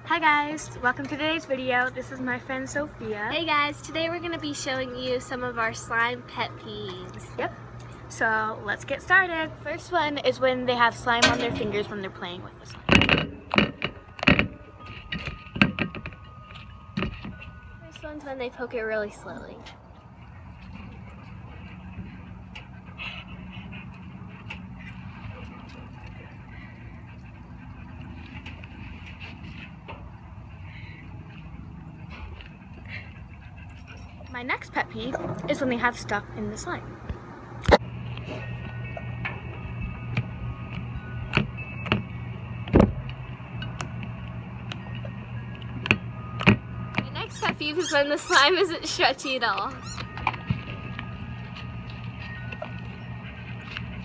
Hi guys, welcome to today's video. This is my friend Sophia. Hey guys, today we're going to be showing you some of our slime pet peeves. Yep. So let's get started. First one is when they have slime on their fingers when they're playing with the slime. First one's when they poke it really slowly. My next pet peeve is when they have stuff in the slime. My next pet peeve is when the slime isn't stretchy at all.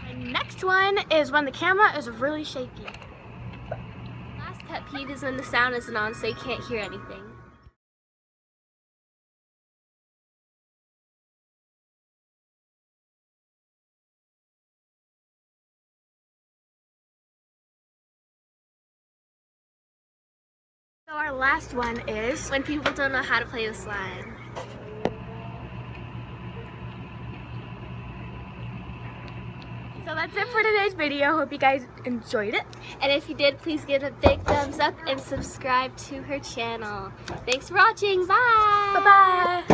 My next one is when the camera is really shaky. Last pet peeve is when the sound isn't on so you can't hear anything. So our last one is When people don't know how to play with slime. So that's it for today's video. Hope you guys enjoyed it. And if you did, please give it a big thumbs up and subscribe to her channel. Thanks for watching. Bye! Bye-bye!